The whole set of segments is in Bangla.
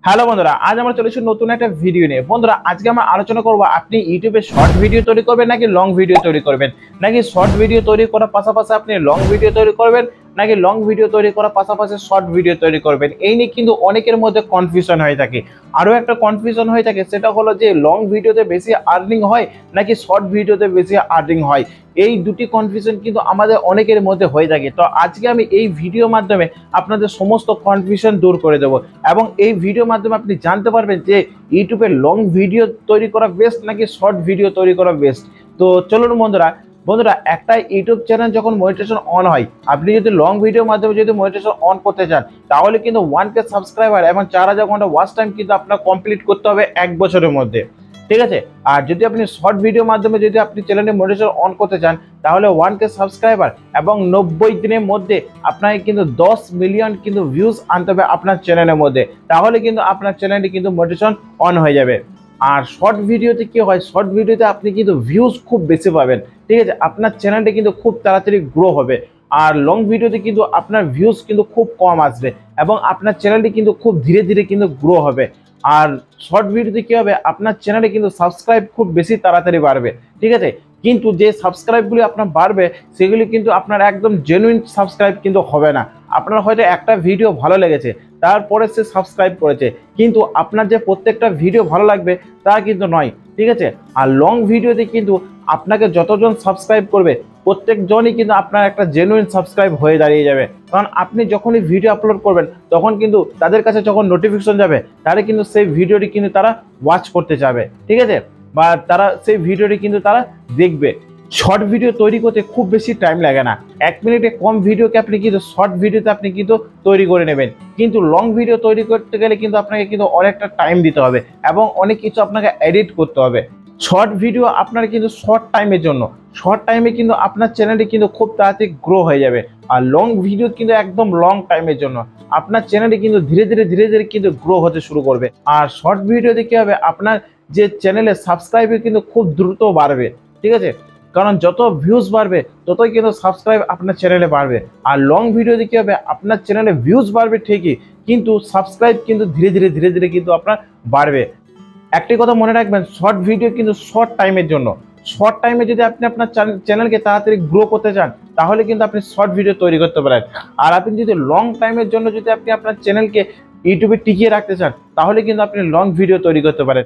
হ্যালো বন্ধুরা, আজ আমরা চলে এসেছি নতুন একটা ভিডিও নিয়ে। বন্ধুরা, আজকে আমরা আলোচনা করব আপনি ইউটিউবে শর্ট ভিডিও তৈরি করবেন নাকি লং ভিডিও তৈরি করবেন, নাকি শর্ট ভিডিও তৈরি করার পাশাপাশি আপনি লং ভিডিও তৈরি করবেন, নাকি লং ভিডিও তৈরি করার পাশাপাশি শর্ট ভিডিও তৈরি করবেন। এই নিয়ে কিন্তু অনেকের মধ্যে কনফিউশন হয়ে থাকে। আরও একটা কনফিউশন হয়ে থাকে, সেটা হলো যে লং ভিডিওতে বেশি আর্নিং হয় নাকি শর্ট ভিডিওতে বেশি আর্নিং হয়। এই দুটি কনফিউশন কিন্তু আমাদের অনেকের মধ্যে হয়ে থাকে। তো আজকে আমি এই ভিডিওর মাধ্যমে আপনাদের সমস্ত কনফিউশন দূর করে দেবো, এবং এই ভিডিওর মাধ্যমে আপনি জানতে পারবেন যে ইউটিউবে লং ভিডিও তৈরি করা বেস্ট নাকি শর্ট ভিডিও তৈরি করা বেস্ট। তো চলুন বন্ধুরা, একটা ইউটিউব চ্যানেল যখন মনিটাইজেশন অন হয়, আপনি যদি লং ভিডিওর মাধ্যমে যদি মনিটাইজেশন অন করতে চান, তাহলে কিন্তু 1K সাবস্ক্রাইবার এবং 4000 ঘন্টা ওয়াচ টাইম কিন্তু আপনার কমপ্লিট করতে হবে 1 বছরের মধ্যে, ঠিক আছে। আর যদি আপনি শর্ট ভিডিওর মাধ্যমে যদি আপনি চ্যানেলে মনিটাইজেশন অন করতে চান, তাহলে 1K সাবস্ক্রাইবার এবং 90 দিনের মধ্যে আপনাকে কিন্তু 10 মিলিয়ন কিন্তু ভিউজ আনতে হবে আপনার চ্যানেলের মধ্যে, তাহলে কিন্তু আপনার চ্যানেলটি কিন্তু মনিটাইজেশন অন হয়ে যাবে। আর শর্ট ভিডিওতে কি হয়, শর্ট ভিডিওতে আপনি কিন্তু ভিউজ খুব বেশি পাবেন, ঠিক আছে, আপনার চ্যানেলটি কিন্তু খুব তাড়াতাড়ি গ্রো হবে। আর লং ভিডিওতে কিন্তু আপনার ভিউজ কিন্তু খুব কম আসবে এবং আপনার চ্যানেলটি কিন্তু খুব ধীরে ধীরে কিন্তু গ্রো হবে। আর শর্ট ভিডিওতে কি হবে, আপনার চ্যানেলে কিন্তু সাবস্ক্রাইব খুব বেশি তাড়াতাড়ি বাড়বে, ঠিক আছে। কিন্তু যে সাবস্ক্রাইবগুলি আপনার বাড়বে, সেগুলি কিন্তু আপনার একদম জেনুইন সাবস্ক্রাইব কিন্তু হবে না। আপনার হয়তো একটা ভিডিও ভালো লেগেছে, তারপরে সে সাবস্ক্রাইব করেছে, কিন্তু আপনার যে প্রত্যেকটা ভিডিও ভালো লাগবে তা কিন্তু নয়, ঠিক আছে। আর লং ভিডিওতে কিন্তু আপনাকে যতজন সাবস্ক্রাইব করবে, প্রত্যেকজনই কিন্তু আপনার একটা জেনুইন সাবস্ক্রাইব হয়ে দাঁড়িয়ে যাবে। কারণ আপনি যখনই ভিডিও আপলোড করবেন, তখন কিন্তু তাদের কাছে যখন নোটিফিকেশন যাবে, তাহলে কিন্তু সেই ভিডিওটি কিন্তু তারা ওয়াচ করতে যাবে, ঠিক আছে, বা তারা সেই ভিডিওটি কিন্তু তারা দেখবে। শর্ট ভিডিও তৈরি করতে খুব বেশি টাইম লাগে না। 1 মিনিটে কম ভিডিওকে আপনি কিন্তু শর্ট ভিডিওতে আপনি কিন্তু তৈরি করে নেবেন। কিন্তু লং ভিডিও তৈরি করতে গেলে কিন্তু আপনাকে কিন্তু অনেকটা টাইম দিতে হবে এবং অনেক কিছু আপনাকে এডিট করতে হবে। শর্ট ভিডিও আপনার কিন্তু শর্ট টাইমের জন্য, শর্ট টাইমে কিন্তু আপনার চ্যানেলটি কিন্তু খুব তাড়াতাড়ি গ্রো হয়ে যাবে। আর লং ভিডিও কিন্তু একদম লং টাইমের জন্য, আপনার চ্যানেলটি কিন্তু ধীরে ধীরে কিন্তু গ্রো হতে শুরু করবে। আর শর্ট ভিডিওতে কি হবে, আপনার যে চ্যানেলে সাবস্ক্রাইবার কিন্তু খুব দ্রুত বাড়বে, ঠিক আছে, কারণ যত ভিউজ বাড়বে ততই কিন্তু সাবস্ক্রাইব আপনার চ্যানেলে বাড়বে। আর লং ভিডিওতে কি হবে, আপনার চ্যানেলে ভিউজ বাড়বে ঠিকই, কিন্তু সাবস্ক্রাইব কিন্তু ধীরে ধীরে কিন্তু আপনার বাড়বে। একটি কথা মনে রাখবেন, শর্ট ভিডিও কিন্তু শর্ট টাইমের জন্য। শর্ট টাইমে যদি আপনি আপনার চ্যানেলকে তাড়াতাড়ি গ্রো করতে চান, তাহলে কিন্তু আপনি শর্ট ভিডিও তৈরি করতে পারেন। আর আপনি যদি লং টাইমের জন্য যদি আপনি আপনার চ্যানেলকে ইউটিউবে টিকিয়ে রাখতে চান, তাহলে কিন্তু আপনি লং ভিডিও তৈরি করতে পারেন।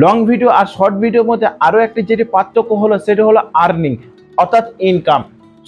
লং ভিডিও আর শর্ট ভিডিওর মধ্যে আরও একটি যেটি পার্থক্য হলো, সেটা হলো আর্নিং, অর্থাৎ ইনকাম।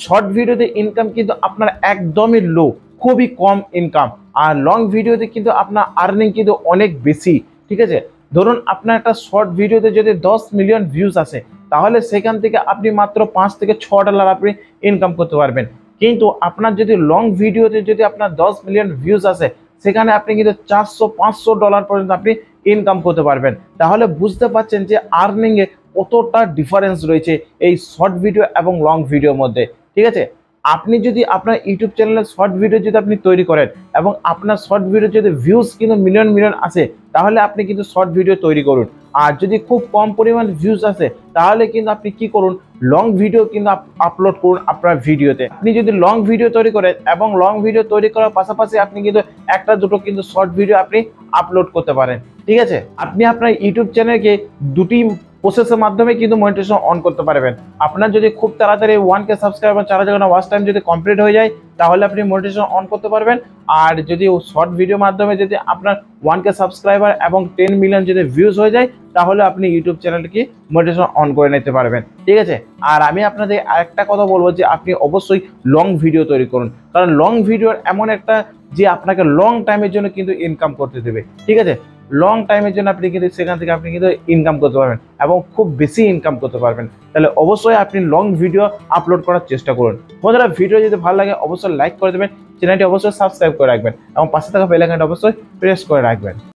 শর্ট ভিডিওতে ইনকাম কিন্তু আপনার একদমই লো, খুবই কম ইনকাম। আর লং ভিডিওতে কিন্তু আপনার আর্নিং কিন্তু অনেক বেশি, ঠিক আছে। ধরুন আপনার একটা শর্ট ভিডিওতে যদি 10 মিলিয়ন ভিউজ আসে, তাহলে সেখান থেকে আপনি মাত্র $5 থেকে $6 আপনি ইনকাম করতে পারবেন। কিন্তু আপনার যদি লং ভিডিওতে যদি আপনার 10 মিলিয়ন ভিউজ আসে, সেখানে আপনি কিন্তু $400-500 পর্যন্ত আপনি ইনকাম করতে পারবেন। তাহলে বুঝতে পারছেন যে আর্নিংয়ে কতটা ডিফারেন্স রয়েছে এই শর্ট ভিডিও এবং লং ভিডিওর মধ্যে, ঠিক আছে। আপনি যদি আপনার ইউটিউব চ্যানেলে শর্ট ভিডিও যদি আপনি তৈরি করেন এবং আপনার শর্ট ভিডিও যদি ভিউজ কিন্তু মিলিয়ন আসে, তাহলে আপনি কিন্তু শর্ট ভিডিও তৈরি করুন। আর যদি খুব কম পরিমাণ ভিউজ আসে, তাহলে কিন্তু আপনি কি করুন, লং ভিডিও কিন্তু আপলোড করুন আপনার ভিডিওতে। আপনি যদি লং ভিডিও তৈরি করেন এবং লং ভিডিও তৈরি করার পাশাপাশি আপনি কিন্তু একটা দুটো কিন্তু শর্ট ভিডিও আপনি আপলোড করতে পারেন, ঠিক আছে। আপনি আপনার ইউটিউব চ্যানেলকে দুটি প্রসেসের মাধ্যমে কিন্তু মনিটাইজেশন অন করতে পারবেন। আপনার যদি খুব তাড়াতাড়ি 1K সাবস্ক্রাইবার 4000 ঘন্টা ওয়াচ টাইম যদি কমপ্লিট হয়ে যায়, তাহলে আপনি মনিটাইজেশন অন করতে পারবেন। আর যদি শর্ট ভিডিওর মাধ্যমে যদি আপনার 1K সাবস্ক্রাইবার এবং 10 মিলিয়ন যদি ভিউজ হয়ে যায়, তাহলে আপনি ইউটিউব চ্যানেলকে মনিটাইজেশন অন করে নিতে পারবেন, ঠিক আছে। আর আমি আপনাদের আরেকটা কথা বলবো যে আপনি অবশ্যই লং ভিডিও তৈরি করুন, কারণ লং ভিডিওর এমন একটা যে আপনাকে লং টাইমের জন্য কিন্তু ইনকাম করতে দেবে, ঠিক আছে। লং টাইমের জন্য আপনি কিন্তু সেখান থেকে আপনি কিন্তু ইনকাম করতে পারবেন এবং খুব বেশি ইনকাম করতে পারবেন। তাহলে অবশ্যই আপনি লং ভিডিও আপলোড করার চেষ্টা করুন। বন্ধুরা, ভিডিও যদি ভালো লাগে অবশ্যই লাইক করে দেবেন, চ্যানেলটি অবশ্যই সাবস্ক্রাইব করে রাখবেন এবং পাশে থাকা বেল আইকনটা অবশ্যই প্রেস করে রাখবেন।